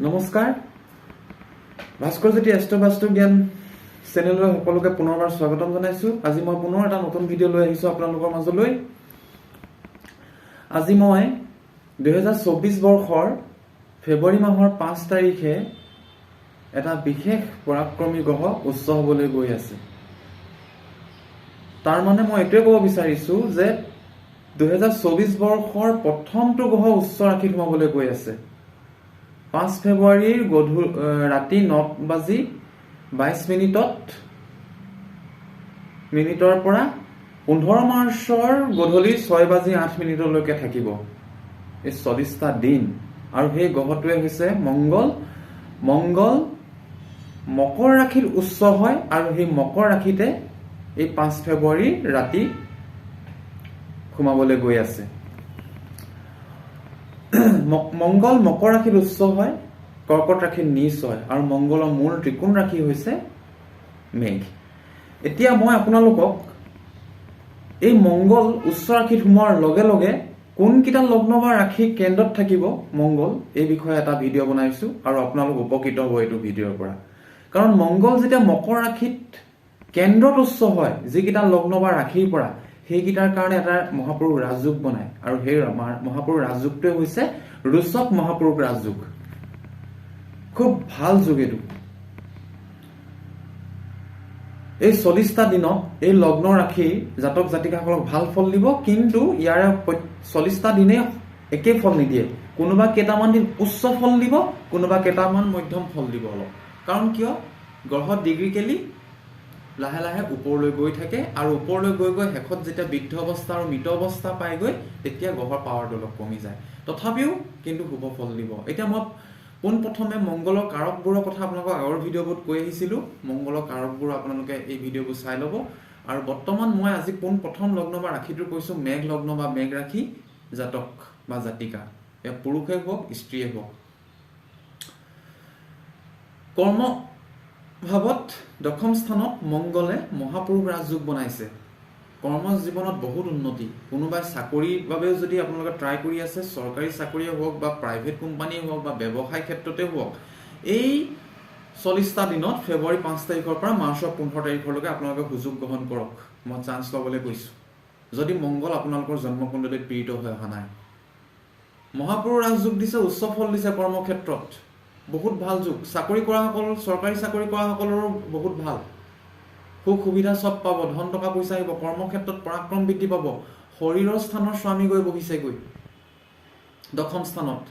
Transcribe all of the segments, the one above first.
নমস্কাৰ ভাস্কৰ জ্যোতি এষ্ট্ৰবাস্তু জ্ঞান চেনেললৈ সকলোকে পুনৰবাৰ স্বাগতম জনাইছো। আজি মই পুনৰ এটা নতুন ভিডিঅ' লৈ আহিছো আপোনালোকৰ মাজলৈ। আজি মই 2024 বৰ্ষৰ ফেব্ৰুৱাৰী মাহৰ 5 তাৰিখে এটা বিশেষ পৰাক্ৰমী গ্ৰহ উচ্চ হ'বলৈ গৈ আছে। তাৰ মানে মই এইটোৱে ক'ব বিচাৰিছো যে 2024 বৰ্ষৰ প্ৰথমটো গ্ৰহ উচ্চ ৰাশিত সোমাবলৈ গৈ আছে। 5 ফেব্ৰুৱাৰীৰ ৰাতি 9:22 মিনিটৰ পৰা 15 মাৰ্চৰ গধূলি 6:08 থাকিব এই 40টা দিন। আৰু সেই গ্ৰহটোৱে হৈছে মংগল। মংগল মকৰ ৰাশিত উচ্চ হয় আৰু সেই মকৰ ৰাশিতে এই 5 ফেব্ৰুৱাৰী ৰাতি সোমাবলৈ গৈ আছে। মংগল মকৰ ৰাশিত উচ্চ হয়, কৰ্কট ৰাশিত নীচ হয় আৰু মংগলৰ মূল ত্ৰিকোণ ৰাশি হৈছে মেঘ। এতিয়া মই আপোনালোকক এই মংগল উচ্চ ৰাশিত সোমোৱাৰ লগে লগে কোনকেইটা লগ্ন বা ৰাশিৰ কেন্দ্ৰত থাকিব মংগল এই বিষয়ে এটা ভিডিঅ' বনাইছো আৰু আপোনালোক উপকৃত হ'ব এইটো ভিডিঅ'ৰ পৰা। কাৰণ মংগল যেতিয়া মকৰ ৰাশিত কেন্দ্ৰত উচ্চ হয় যিকেইটা লগ্ন বা ৰাশিৰ পৰা, সেইকেইটাৰ কাৰণে এটা মহাপুৰুষ ৰাজযোগ বনায় আৰু সেই মহাপুৰুষ ৰাজযোগটোৱে হৈছে ৰোচক মহাপুৰুষ ৰাজযোগ। খুব ভাল যোগ এইটো। এই 40টা দিনত এই লগ্ন ৰাশি জাতক জাতিকাসকলক ভাল ফল দিব, কিন্তু ইয়াৰে 40টা দিনে একে ফল নিদিয়ে। কোনোবা কেইটামান দিন উচ্চ ফল দিব, কোনোবা কেইটামান মধ্যম ফল দিব অলপ। কাৰণ কিয়? গ্ৰহ ডিগ্ৰীকেলি লাহে লাহে ওপৰলৈ গৈ থাকে আৰু ওপৰলৈ গৈ গৈ শেষত যেতিয়া বৃদ্ধ অৱস্থা আৰু মৃত অৱস্থা পায়গৈ তেতিয়া গ্ৰহৰ পাৱাৰটো অলপ কমি যায়। তথাপিও কিন্তু শুভ ফল দিব। এতিয়া মই পোনপ্ৰথমে মংগলৰ কাৰকবোৰৰ কথা আপোনালোকক আগৰ ভিডিঅ'বোৰত কৈ আহিছিলোঁ। মংগলৰ কাৰকবোৰ আপোনালোকে এই ভিডিঅ'বোৰ চাই ল'ব। আৰু বৰ্তমান মই আজি পোনপ্ৰথম লগ্ন বা ৰাশিটো কৈছোঁ মেঘ লগ্ন বা মেঘ ৰাশি জাতক বা জাতিকা, এয়া পুৰুষেই হওক স্ত্ৰীয়ে হওক। কৰ্ম ভাৱত দশম স্থানত মংগলে মহাপুৰুষ ৰাজযোগ বনাইছে। কৰ্ম জীৱনত বহুত উন্নতি। কোনোবাই চাকৰিৰ বাবেও যদি আপোনালোকে ট্ৰাই কৰি আছে, চৰকাৰী চাকৰিয়ে হওক বা প্ৰাইভেট কোম্পানীয়ে হওক বা ব্যৱসায় ক্ষেত্ৰতে হওক, এই 40টা দিনত ফেব্ৰুৱাৰী 5 তাৰিখৰ পৰা মাৰ্চৰ 15 তাৰিখলৈকে আপোনালোকে সুযোগ গ্ৰহণ কৰক। মই চান্স ল'বলৈ কৈছোঁ যদি মংগল আপোনালোকৰ জন্মকুণ্ডলীত পীড়িত হৈ অহা নাই। মহাপুৰুষ ৰাজযোগ দিছে, উচ্চ ফল দিছে কৰ্মক্ষেত্ৰত। বহুত ভাল যুগ। চাকৰি কৰাসকল, চৰকাৰী চাকৰি কৰাসকলৰো বহুত ভাল। সুখ সুবিধা চব পাব, ধন টকা পইচা আহিব, কৰ্মক্ষেত্ৰত পৰাক্ৰম বৃদ্ধি পাব। শৰীৰৰ স্থানৰ স্বামী গৈ বহিছেগৈ দশম স্থানত।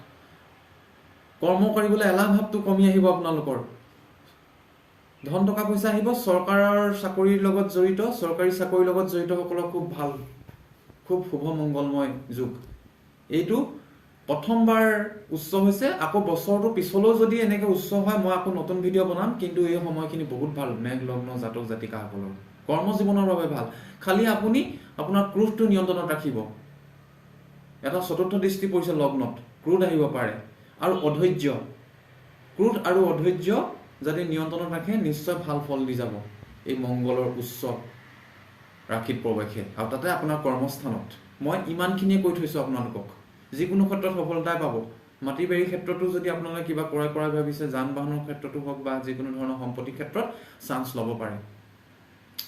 কৰ্ম কৰিবলৈ এলাহ ভাৱটো কমি আহিব আপোনালোকৰ। ধন টকা পইচা আহিব। চৰকাৰৰ চাকৰিৰ লগত জড়িত, চৰকাৰী চাকৰিৰ লগত জড়িতসকলৰ খুব ভাল, খুব শুভ মংগলময় যুগ। এইটো প্ৰথমবাৰ উচ্চ হৈছে। আকৌ বছৰটো পিছলৈও যদি এনেকৈ উচ্চ হয় মই আকৌ নতুন ভিডিঅ' বনাম। কিন্তু এই সময়খিনি বহুত ভাল মেঘ লগ্ন জাতক জাতিকাসকলৰ কৰ্মজীৱনৰ বাবে ভাল। খালি আপুনি আপোনাৰ ক্ৰোধটো নিয়ন্ত্ৰণত ৰাখিব। এটা চতুৰ্থ দৃষ্টি পৰিছে লগ্নত, ক্ৰোধ আহিব পাৰে আৰু অধৈৰ্য। ক্ৰোধ আৰু অধৈৰ্য যদি নিয়ন্ত্ৰণত ৰাখে নিশ্চয় ভাল ফল দি যাব এই মংগলৰ উচ্চ ৰাশিত প্ৰৱেশে। আৰু তাতে আপোনাৰ কৰ্মস্থানত মই ইমানখিনিয়ে কৈ থৈছোঁ আপোনালোকক। যিকোনো ক্ষেত্ৰত সফলতাই পাব। মাটি বাৰী ক্ষেত্ৰতো যদি আপোনালোকে কিবা কৰা ভাবিছে, যান বাহনৰ ক্ষেত্ৰতো হওক বা যিকোনো ধৰণৰ সম্পত্তিৰ ক্ষেত্ৰত চান্স ল'ব পাৰে।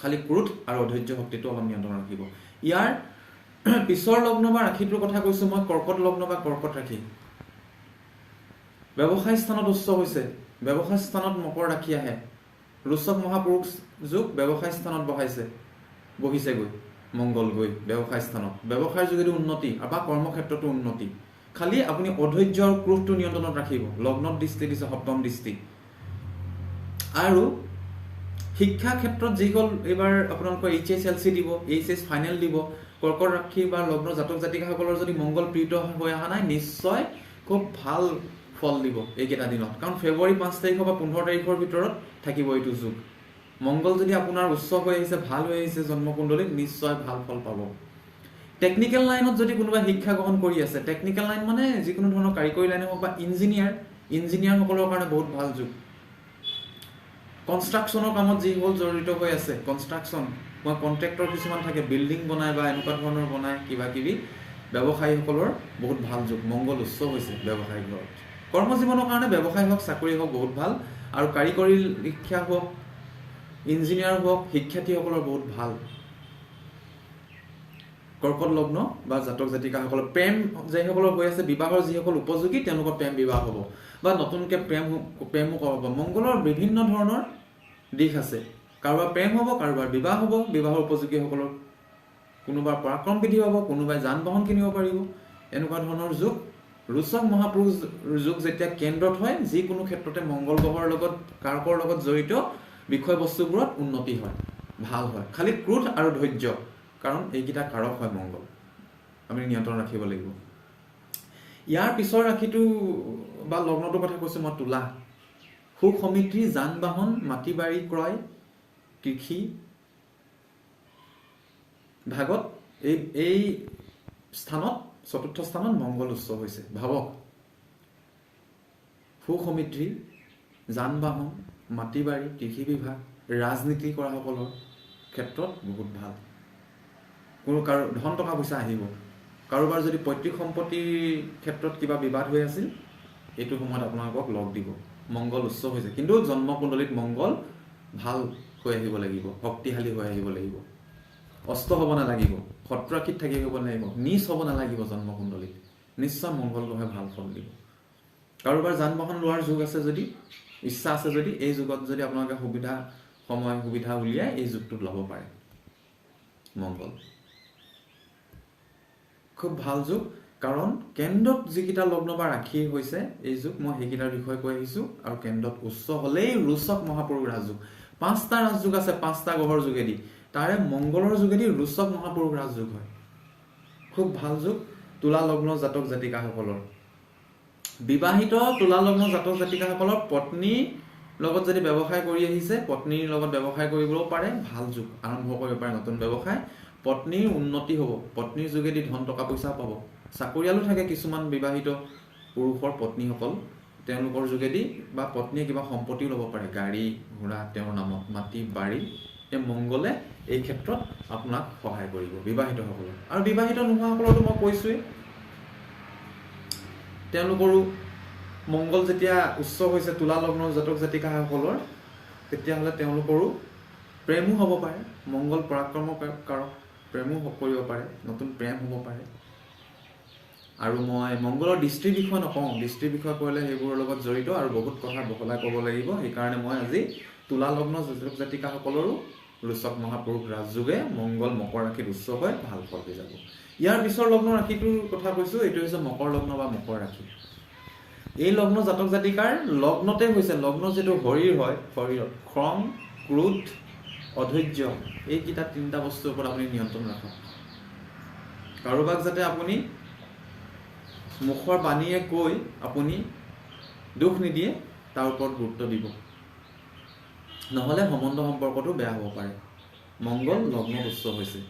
খালি ক্ৰোধ আৰু অধৈৰ্য শক্তিটো অলপ নিয়ন্ত্ৰণ ৰাখিব। ইয়াৰ পিছৰ লগ্ন বা ৰাশিটোৰ কথা কৈছোঁ মই কৰ্কট লগ্ন বা কৰ্কট ৰাশি। ব্যৱসায় স্থানত উচ্চ হৈছে। ব্যৱসায় স্থানত মকৰ ৰাশি আহে। ৰোচক মহাপুৰুষ যোগ ব্যৱসায় স্থানত বহিছেগৈ মংগল গৈ ব্যৱসায় স্থানত। ব্যৱসায়ৰ যোগেদি উন্নতি বা কৰ্মক্ষেত্ৰতো উন্নতি। খালি আপুনি অধৈৰ্য আৰু ক্ৰোধটো নিয়ন্ত্ৰণত ৰাখিব। লগ্নত দৃষ্টি দিছে, সপ্তম দৃষ্টি। আৰু শিক্ষা ক্ষেত্ৰত যিসকল এইবাৰ আপোনালোকৰ HSLC দিব, HS ফাইনেল দিব, কৰ্কট ৰাশি বা লগ্ন জাতক জাতিকাসকলৰ যদি মংগল প্ৰীত হৈ অহা নাই নিশ্চয় খুব ভাল ফল দিব এইকেইটা দিনত। কাৰণ ফেব্ৰুৱাৰী 5 তাৰিখৰ বা 15 তাৰিখৰ ভিতৰত থাকিব এইটো যুগ। মংগল যদি আপোনাৰ উচ্চ হৈ আহিছে, ভাল হৈ আহিছে জন্মকুণ্ডলীত, নিশ্চয় ভাল ফল পাব। টেকনিকেল লাইনত যদি কোনোবাই শিক্ষা গ্ৰহণ কৰি আছে, টেকনিকেল লাইন মানে যিকোনো ধৰণৰ কাৰিকৰী লাইনে হওক বা ইঞ্জিনিয়াৰসকলৰ কাৰণে বহুত ভাল যুগ। কনষ্ট্ৰাকশ্যনৰ কামত যিসকল জড়িত হৈ আছে, কনষ্ট্ৰাকশ্যন মই কণ্ট্ৰেক্টৰ কিছুমান থাকে, বিল্ডিং বনায় বা এনেকুৱা ধৰণৰ বনায় কিবা কিবি, ব্যৱসায়ীসকলৰ বহুত ভাল যুগ। মংগল উচ্চ হৈছে ব্যৱসায়িক ঘৰত। কৰ্মজীৱনৰ কাৰণে ব্যৱসায় হওক চাকৰি হওক বহুত ভাল, আৰু কাৰিকৰী শিক্ষা হওক, ইঞ্জিনিয়াৰ হওক, শিক্ষাৰ্থীসকলৰ বহুত ভাল। কৰ্কট লগ্ন বা জাতক জাতিকাসকলৰ প্ৰেম যিসকলৰ হৈ আছে, বিবাহৰ যিসকল উপযোগী তেওঁলোকৰ প্ৰেম বিবাহ হ'ব, বা নতুনকৈ প্ৰেমো হ'ব। মংগলৰ বিভিন্ন ধৰণৰ দিশ আছে, কাৰোবাৰ প্ৰেম হ'ব, কাৰোবাৰ বিবাহ হ'ব, বিবাহৰ উপযোগীসকলৰ কোনোবাৰ পৰাক্ৰম বৃদ্ধি হ'ব, কোনোবাই যান বাহন কিনিব পাৰিব, এনেকুৱা ধৰণৰ যুগ। ৰোচক মহাপুৰুষ যুগ যেতিয়া কেন্দ্ৰত হয়, যিকোনো ক্ষেত্ৰতে মংগল গ্ৰহৰ লগত, কাৰকৰ লগত জড়িত বিষয়বস্তুবোৰত উন্নতি হয়, ভাল হয়। খালি ক্ৰোধ আৰু ধৈৰ্য, কাৰণ এইকেইটা কাৰক হয় মংগল, আমি নিয়ন্ত্ৰণ ৰাখিব লাগিব। ইয়াৰ পিছৰ ৰাশিটো বা লগ্নটোৰ কথা কৈছোঁ মই তুলা। সুখ সমৃদ্ধি, যান বাহন, মাটি বাৰী ক্ৰয়, কৃষি ভাগত এই স্থানত, চতুৰ্থ স্থানত মংগল উচ্চ হৈছে। ভাবক, সুখ সমৃদ্ধি, যান বাহন, মাটি বাৰী, কৃষি বিভাগ, ৰাজনীতি কৰাসকলৰ ক্ষেত্ৰত বহুত ভাল। কাৰো ধন টকা পইচা আহিব। কাৰোবাৰ যদি পৈতৃক সম্পত্তিৰ ক্ষেত্ৰত কিবা বিবাদ হৈ আছিল, এইটো সময়ত আপোনালোকক লগ দিব। মংগল উচ্চ হৈছে, কিন্তু জন্মকুণ্ডলীত মংগল ভাল হৈ আহিব লাগিব, শক্তিশালী হৈ আহিব লাগিব, অস্ত হ'ব নালাগিব, শত্ৰুৰাশিত থাকি হ'ব নালাগিব, নিচ হ'ব নালাগিব। জন্মকুণ্ডলীত নিশ্চয় মংগল গ্ৰহে ভাল ফল দিব। কাৰোবাৰ যান বাহন লোৱাৰ যুগ আছে যদি, ইচ্ছা আছে যদি, এই যুগত যদি আপোনালোকে সুবিধা উলিয়াই এই যুগটোত ল'ব পাৰে। মংগল খুব ভাল যুগ, কাৰণ কেন্দ্ৰত যিকেইটা লগ্ন বা ৰাশি হৈছে এই যুগ, মই সেইকেইটাৰ বিষয়ে কৈ আহিছোঁ। আৰু কেন্দ্ৰত উচ্চ হ'লেই ৰোচক মহাপুৰুষ ৰাজযোগ। 5টা ৰাজযোগ আছে, 5টা গ্ৰহৰ যোগেদি, তাৰে মংগলৰ যোগেদি ৰোচক মহাপুৰুষ ৰাজযোগ হয়। খুব ভাল যুগ তুলা লগ্ন জাতক জাতিকাসকলৰ। বিবাহিত তুলা লগ্ন জাতক জাতিকাসকলৰ পত্নীৰ লগত যদি ব্যৱসায় কৰি আহিছে, পত্নীৰ লগত ব্যৱসায় কৰিবও পাৰে, ভাল যুগ, আৰম্ভ কৰিব পাৰে নতুন ব্যৱসায়। পত্নীৰ উন্নতি হ'ব, পত্নীৰ যোগেদি ধন টকা পইচা পাব। চাকৰিয়ালো থাকে কিছুমান বিবাহিত পুৰুষৰ পত্নীসকল, তেওঁলোকৰ যোগেদি বা পত্নীয়ে কিবা সম্পত্তিও ল'ব পাৰে, গাড়ী ঘোঁৰা তেওঁৰ নামত, মাটি বাৰী। এই মংগলে এই ক্ষেত্ৰত আপোনাক সহায় কৰিব বিবাহিতসকলক। আৰু বিবাহিত নোহোৱাসকলতো মই কৈছোঁৱেই, তেওঁলোকৰো মংগল যেতিয়া উচ্চ হৈছে তুলা লগ্নৰ জাতক জাতিকাসকলৰ, তেতিয়াহ'লে তেওঁলোকৰো প্ৰেমো হ'ব পাৰে। মংগল পৰাক্ৰমৰ কাৰক, প্ৰেমো কৰিব পাৰে, নতুন প্ৰেম হ'ব পাৰে। আৰু মই মংগলৰ দৃষ্টিৰ বিষয়ে নকওঁ, দৃষ্টিৰ বিষয়ে ক'লে সেইবোৰৰ লগত জড়িত আৰু বহুত কথা বহলাই ক'ব লাগিব। সেইকাৰণে মই আজি তুলা লগ্ন জাতক জাতিকাসকলৰো ৰোচক মহাপুৰুষ ৰাজযোগে মংগল মকৰ ৰাশিত উচ্চ হৈ ভাল ফল দি যাব। ইয়াৰ পিছৰ লগ্ন ৰাশিটোৰ কথা কৈছোঁ, এইটো হৈছে মকৰ লগ্ন বা মকৰ ৰাশি। এই লগ্ন জাতক জাতিকাৰ লগ্নতে হৈছে, লগ্ন যিটো শৰীৰ হয়, শৰীৰত খং, ক্ৰোধ, অধৈৰ্য, এইকেইটা 3টা বস্তুৰ ওপৰত আপুনি নিয়ন্ত্ৰণ ৰাখক। কাৰোবাক যাতে আপুনি মুখৰ বাণীয়ে কৈ আপুনি দুখ নিদিয়ে, তাৰ ওপৰত গুৰুত্ব দিব, নহ'লে সম্বন্ধ সম্পৰ্কটো বেয়া হ'ব পাৰে। মংগল লগ্নত উচ্চ হৈছে।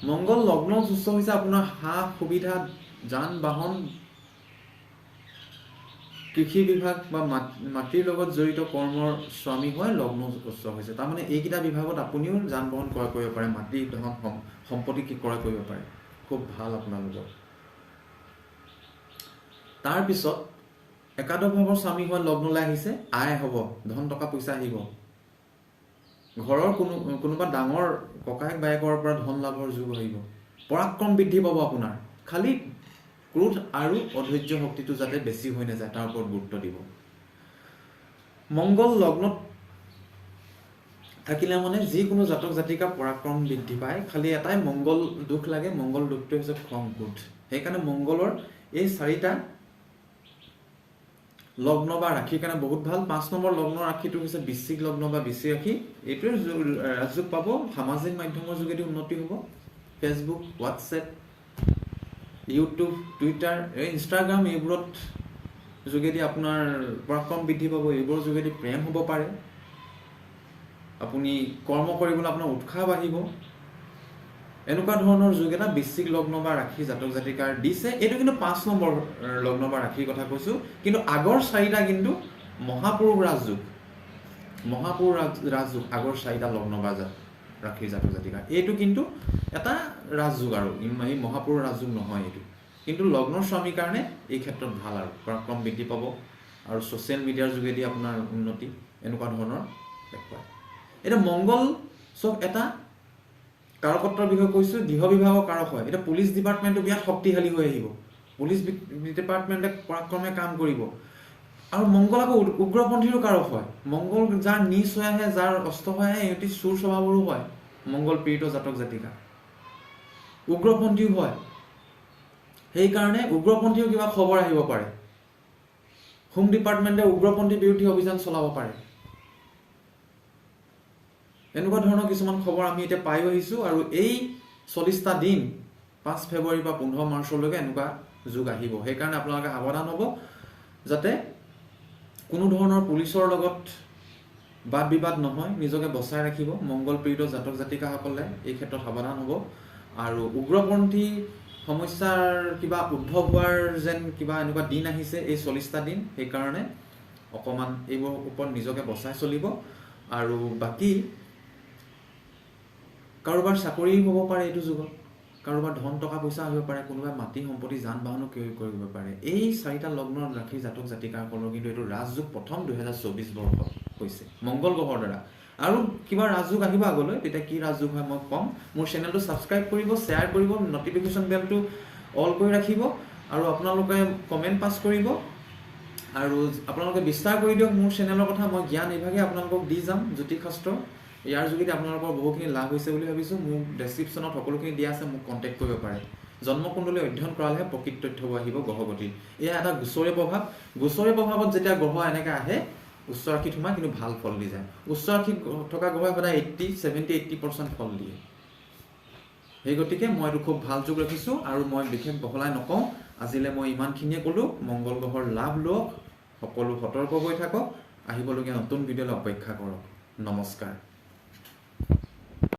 মংগল লগ্নত উচ্চ হৈছে, আপোনাৰ সা সুবিধা, যান বাহন, কৃষি বিভাগ বা মাটিৰ লগত জড়িত কৰ্মৰ স্বামী হয় লগ্ন উচ্চ হৈছে। তাৰমানে এইকেইটা বিভাগত আপুনিও যান বাহন ক্ৰয় কৰিব পাৰে, মাটি ধন সম্পত্তি ক্ৰয় কৰিব পাৰে। খুব ভাল আপোনালোকৰ। তাৰপিছত একাদশ ভাৱৰ স্বামী হয় লগ্নলৈ আহিছে, আয় হ'ব, ধন টকা পইচা আহিব। ঘৰৰ কোনোবা ডাঙৰ ককায়েক বায়েকৰ পৰা ধন লাভৰ যোগ আহিব, পৰাক্ৰম বৃদ্ধি পাব আপোনাৰ। খালি ক্ৰোধ আৰু অধৈৰ্য শক্তিটো যাতে বেছি হৈ নাযায়, তাৰ ওপৰত গুৰুত্ব দিব। মংগল লগ্নত থাকিলে মানে যিকোনো জাতক জাতিকা পৰাক্ৰম বৃদ্ধি পায়। খালি এটাই মংগল দুখ লাগে, মংগল দুখটো হৈছে খং ক্ৰোধ। সেইকাৰণে মংগলৰ এই 4টা লগ্ন বা ৰাশিৰ কাৰণে বহুত ভাল। 5 নম্বৰ লগ্ন ৰাশিটো হৈছে বৃশ্চিক লগ্ন বা বৃশ্চিক ৰাশি। এইটোৱে ৰাজযোগ পাব, সামাজিক মাধ্যমৰ যোগেদি উন্নতি হ'ব। Facebook, WhatsApp, YouTube, Twitter, Instagram, এইবোৰত যোগেদি আপোনাৰ পৰাক্ৰম বৃদ্ধি পাব। এইবোৰৰ যোগেদি প্ৰেম হ'ব পাৰে। আপুনি কৰ্ম কৰিবলৈ আপোনাৰ উৎসাহ বাঢ়িব। এনেকুৱা ধৰণৰ যুগ এটা বৃশ্চিক লগ্ন বা ৰাশি জাতক জাতিকাৰ দিছে। এইটো কিন্তু 5 নম্বৰ লগ্ন বা ৰাশিৰ কথা কৈছোঁ। কিন্তু আগৰ 4টা কিন্তু মহাপুৰুষ ৰাজযোগ, মহাপুৰুষ ৰাজযোগ। আগৰ 4টা লগ্ন বা ৰাশিৰ জাতক জাতিকাৰ এইটো কিন্তু এটা ৰাজযোগ, আৰু এই মহাপুৰুষ ৰাজযোগ নহয় এইটো। কিন্তু লগ্নৰ স্বামীৰ কাৰণে এই ক্ষেত্ৰত ভাল আৰু পৰাক্ৰম বৃদ্ধি পাব আৰু ছ'চিয়েল মিডিয়াৰ যোগেদি আপোনাৰ উন্নতি এনেকুৱা ধৰণৰ দেখুৱায়। এতিয়া মংগল চব এটা কাৰকত্বৰ বিষয়ে কৈছোঁ, গৃহ বিভাগৰ কাৰক হয়। এতিয়া পুলিচ ডিপাৰ্টমেণ্টটো বিৰাট শক্তিশালী হৈ আহিব, পুলিচ ডিপাৰ্টমেণ্টে পৰাক্ৰমে কাম কৰিব। আৰু মংগল আকৌ উগ্ৰপন্থীৰো কাৰক হয়। মংগল যাৰ নিচ হৈ আহে, যাৰ অস্ত হৈ আহে, সিহঁতি চুৰ স্বভাৱৰো হয়। মংগল পীড়িত জাতক জাতিকা উগ্ৰপন্থীও হয়। সেইকাৰণে উগ্ৰপন্থীও কিবা খবৰ আহিব পাৰে, হোম ডিপাৰ্টমেণ্টে উগ্ৰপন্থী বিৰোধী অভিযান চলাব পাৰে। এনেকুৱা ধৰণৰ কিছুমান খবৰ আমি এতিয়া পাই আহিছোঁ। আৰু এই 40টা দিন 5 ফেব্ৰুৱাৰীৰ পৰা 15 মাৰ্চলৈকে এনেকুৱা যুগ আহিব। সেইকাৰণে আপোনালোকে সাৱধান হ'ব যাতে কোনো ধৰণৰ পুলিচৰ লগত বাদ বিবাদ নহয়, নিজকে বচাই ৰাখিব। মংগল পীড়িত জাতক জাতিকাসকলে এই ক্ষেত্ৰত সাৱধান হ'ব। আৰু উগ্ৰপন্থী সমস্যাৰ কিবা উদ্ভৱ হোৱাৰ যেন কিবা এনেকুৱা দিন আহিছে এই 40টা দিন। সেইকাৰণে অকণমান এইবোৰৰ ওপৰত নিজকে বচাই চলিব। আৰু বাকী কাৰোবাৰ চাকৰি হ'ব পাৰে এইটো যুগত, কাৰোবাৰ ধন টকা পইচা আহিব পাৰে, কোনোবাই মাটি সম্পত্তি যান বাহনো ক্ৰয় কৰিব পাৰে। এই 4টা লগ্নৰ ৰাশি জাতক জাতিকাসকলৰ কিন্তু এইটো ৰাজযোগ প্ৰথম 2024 বৰ্ষত হৈছে মংগল গ্ৰহৰ দ্বাৰা। আৰু কিবা ৰাজযোগ আহিব আগলৈ, তেতিয়া কি ৰাজযোগ হয় মই ক'ম। মোৰ চেনেলটো ছাবস্ক্ৰাইব কৰিব, শ্বেয়াৰ কৰিব, নটিফিকেশ্যন বেলটো অল কৰি ৰাখিব আৰু আপোনালোকে কমেণ্ট পাছ কৰিব আৰু আপোনালোকে বিস্তাৰ কৰি দিয়ক মোৰ চেনেলৰ কথা। মই জ্ঞান এইভাগে আপোনালোকক দি যাম জ্যোতিষশাস্ত্ৰ। ইয়াৰ যোগেদি আপোনালোকৰ বহুখিনি লাভ হৈছে বুলি ভাবিছোঁ। মোৰ ডেছক্ৰিপশ্যনত সকলোখিনি দিয়া আছে, মোক কণ্টেক্ট কৰিব পাৰে। জন্মকুণ্ডলী অধ্যয়ন কৰালেহে প্ৰকৃত তথ্যবোৰ আহিব গ্ৰহগতিৰ। এয়া এটা গোচৰীয় প্ৰভাৱ। গোচৰীয় প্ৰভাৱত যেতিয়া গ্ৰহ এনেকৈ আহে উচ্চ ৰাশিত সোমায় কিন্তু ভাল ফল দি যায়। উচ্চ ৰাশিত থকা গ্ৰহে সদায় 70-80% ফল দিয়ে। সেই গতিকে মই এইটো খুব ভাল যুগ ৰাখিছোঁ আৰু মই বিশেষ বহলাই নকওঁ। আজিলৈ মই ইমানখিনিয়ে ক'লোঁ। মংগল গ্ৰহৰ লাভ লওক, সকলো সতৰ্ক হৈ থাকক। আহিবলগীয়া নতুন ভিডিঅ'লৈ অপেক্ষা কৰক। নমস্কাৰ।